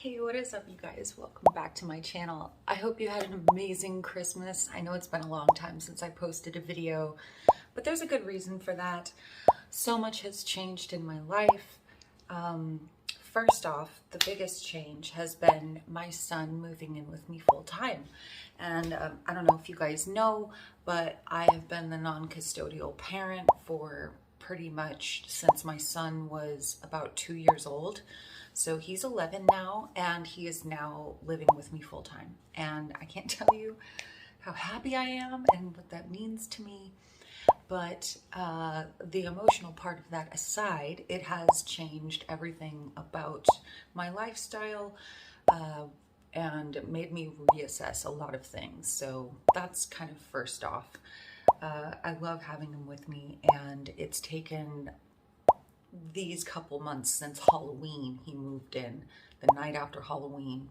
Hey, what is up, you guys? Welcome back to my channel. I hope you had an amazing Christmas. I know it's been a long time since I posted a video, but there's a good reason for that. So much has changed in my life. First off, the biggest change has been my son moving in with me full time. And I don't know if you guys know, but I have been the non-custodial parent for pretty much since my son was about 2 years old. So he's 11 now, and he is now living with me full time. And I can't tell you how happy I am and what that means to me. But the emotional part of that aside, it has changed everything about my lifestyle and made me reassess a lot of things. So that's kind of first off. I love having him with me, and it's taken these couple months since Halloween. He moved in the night after Halloween.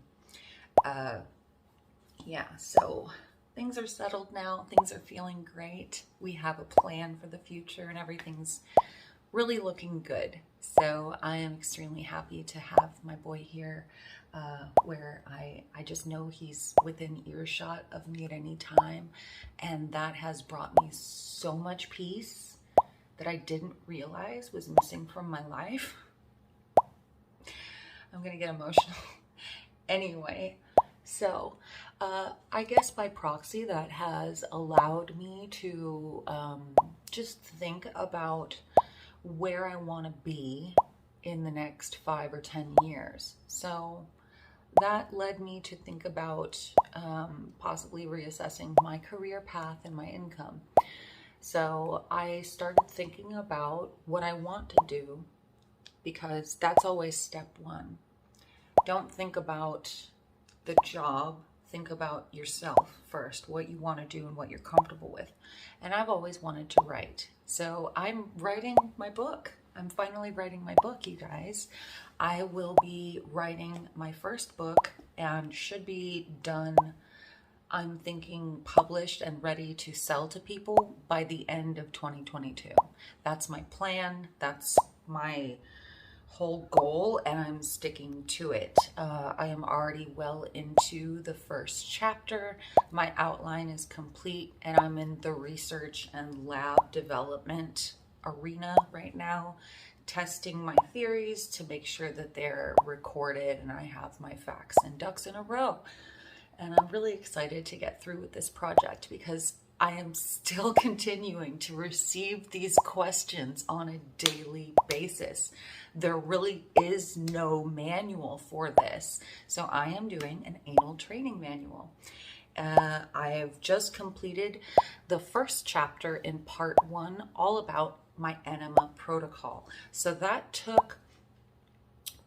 Yeah, so things are settled now. Things are feeling great. We have a plan for the future, and everything's really looking good. So I am extremely happy to have my boy here, where I just know he's within earshot of me at any time, and that has brought me so much peace that I didn't realize was missing from my life. I'm gonna get emotional. Anyway, so I guess by proxy that has allowed me to just think about where I want to be in the next 5 or 10 years. So that led me to think about possibly reassessing my career path and my income. So I started thinking about what I want to do, because that's always step one. Don't think about the job, think about yourself first, what you want to do and what you're comfortable with. And I've always wanted to write. So I'm writing my book. I'm finally writing my book, you guys. I will be writing my first book and should be done, I'm thinking, published and ready to sell to people by the end of 2022. That's my plan. That's my whole goal, and I'm sticking to it. I am already well into the first chapter. My outline is complete, and I'm in the research and lab development arena right now, testing my theories to make sure that they're recorded and I have my facts and ducks in a row. And I'm really excited to get through with this project, because I am still continuing to receive these questions on a daily basis. There really is no manual for this. So I am doing an anal training manual. I have just completed the first chapter in part 1, all about my enema protocol. So that took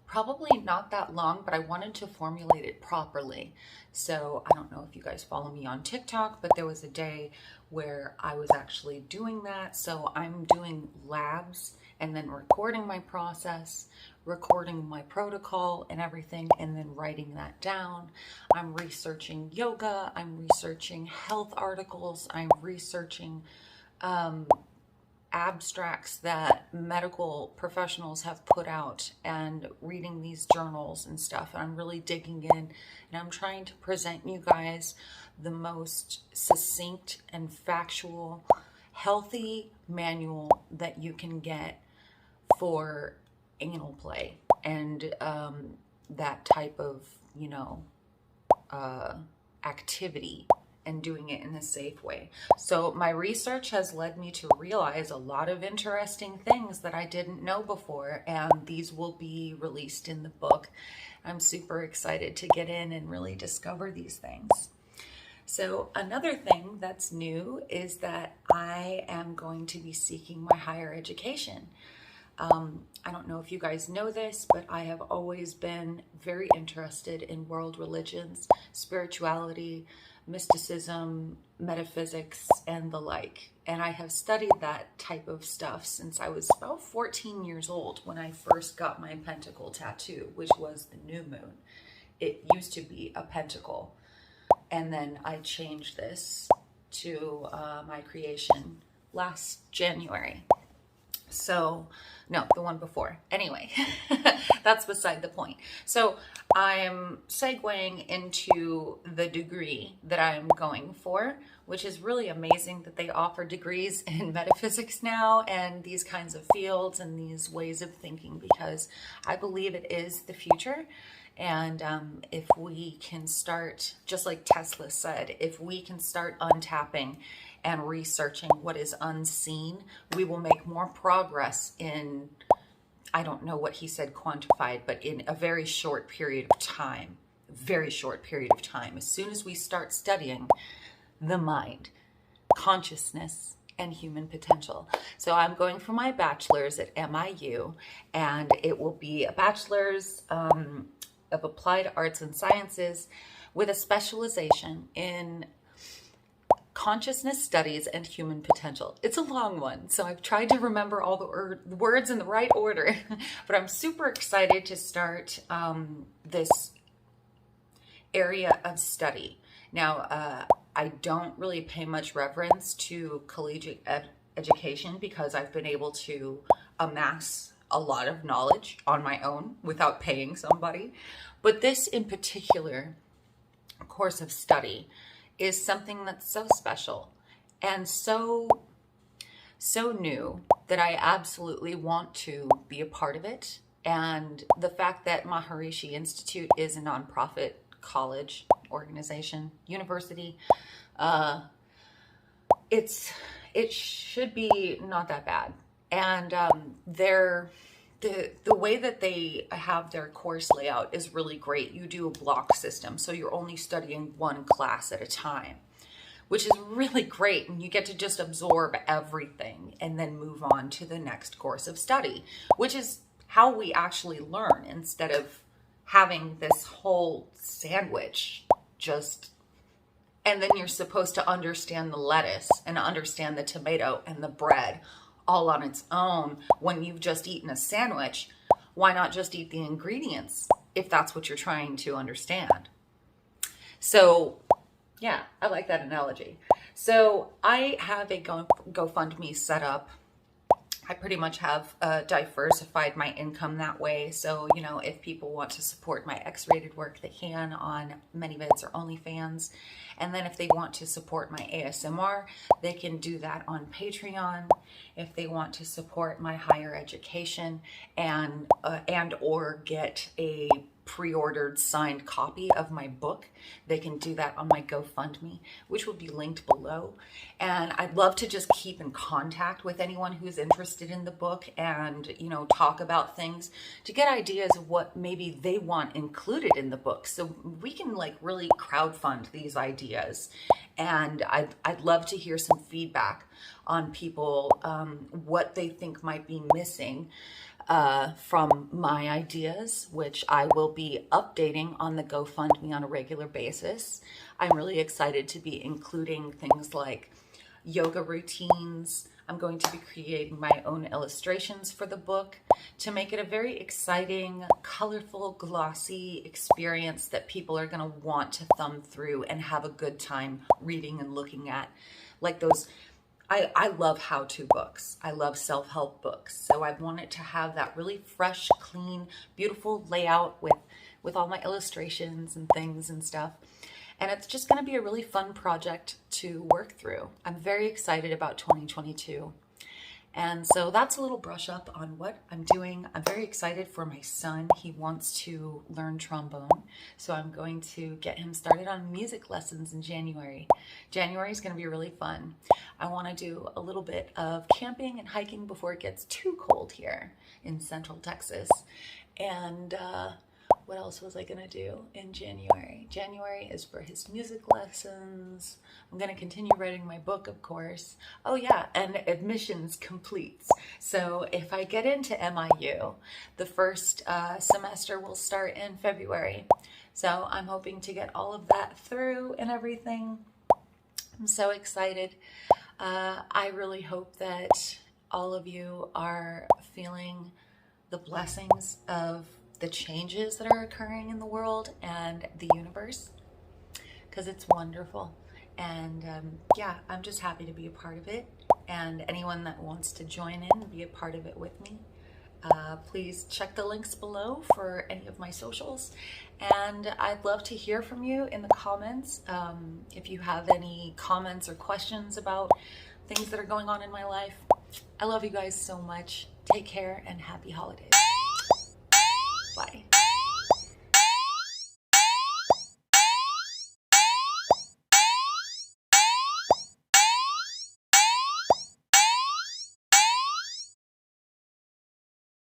probably not that long, but I wanted to formulate it properly. So I don't know if you guys follow me on TikTok, but there was a day where I was actually doing that. So I'm doing labs and then recording my process, recording my protocol and everything, and then writing that down. I'm researching yoga, I'm researching health articles, I'm researching abstracts that medical professionals have put out, and reading these journals and stuff. And I'm really digging in, and I'm trying to present you guys the most succinct and factual, healthy manual that you can get for anal play and that type of, activity, and doing it in a safe way. So my research has led me to realize a lot of interesting things that I didn't know before, and these will be released in the book. I'm super excited to get in and really discover these things. So another thing that's new is that I am going to be seeking my higher education. I don't know if you guys know this, but I have always been very interested in world religions, spirituality, mysticism, metaphysics, and the like. And I have studied that type of stuff since I was about 14 years old, when I first got my pentacle tattoo, which was the new moon. It used to be a pentacle, and then I changed this to my creation last January. So, no, the one before. Anyway, that's beside the point. So, I'm segueing into the degree that I'm going for, which is really amazing that they offer degrees in metaphysics now and these kinds of fields and these ways of thinking, because I believe it is the future. And if we can start, just like Tesla said, if we can start untapping and researching what is unseen, we will make more progress in, I don't know what he said quantified, but in a very short period of time. Very short period of time. As soon as we start studying the mind, consciousness, and human potential. So I'm going for my bachelor's at MIU, and it will be a bachelor's of applied arts and sciences with a specialization in consciousness studies and human potential. It's a long one, so I've tried to remember all the words in the right order, but I'm super excited to start this area of study. Now, I don't really pay much reverence to collegiate education because I've been able to amass a lot of knowledge on my own without paying somebody. But this in particular course of study is something that's so special and so new that I absolutely want to be a part of it. And the fact that Maharishi Institute is a nonprofit college organization, university, it should be not that bad. And the way that they have their course layout is really great. You do a block system, so you're only studying one class at a time, which is really great. And you get to just absorb everything and then move on to the next course of study, which is how we actually learn, instead of having this whole sandwich and then you're supposed to understand the lettuce and understand the tomato and the bread all on its own when you've just eaten a sandwich. Why not just eat the ingredients if that's what you're trying to understand? So yeah, I like that analogy. So I have a GoFundMe set up. I pretty much have diversified my income that way. So, you know, if people want to support my X-rated work, they can on ManyVids or OnlyFans. And then if they want to support my ASMR, they can do that on Patreon. If they want to support my higher education and or get a pre-ordered signed copy of my book, they can do that on my GoFundMe, which will be linked below. And I'd love to just keep in contact with anyone who's interested in the book and, you know, talk about things to get ideas of what maybe they want included in the book, so we can like really crowdfund these ideas. And I'd love to hear some feedback on people, what they think might be missing from my ideas, which I will be updating on the GoFundMe on a regular basis. I'm really excited to be including things like yoga routines. I'm going to be creating my own illustrations for the book to make it a very exciting, colorful, glossy experience that people are going to want to thumb through and have a good time reading and looking at. Like those, I love how-to books. I love self-help books. So I want it to have that really fresh, clean, beautiful layout with all my illustrations and things and stuff. And it's just going to be a really fun project to work through. I'm very excited about 2022. And so that's a little brush up on what I'm doing. I'm very excited for my son. He wants to learn trombone. So I'm going to get him started on music lessons in January. January is going to be really fun. I want to do a little bit of camping and hiking before it gets too cold here in Central Texas. And what else was I going to do in January? January is for his music lessons. I'm going to continue writing my book, of course. Oh yeah, and admissions completes. So if I get into MIU, the first semester will start in February. So I'm hoping to get all of that through and everything. I'm so excited. I really hope that all of you are feeling the blessings of the changes that are occurring in the world and the universe, because it's wonderful. And yeah, I'm just happy to be a part of it. and anyone that wants to join in and be a part of it with me. Please check the links below for any of my socials, and I'd love to hear from you in the comments. If you have any comments or questions about things that are going on in my life. I love you guys so much. Take care and happy holidays.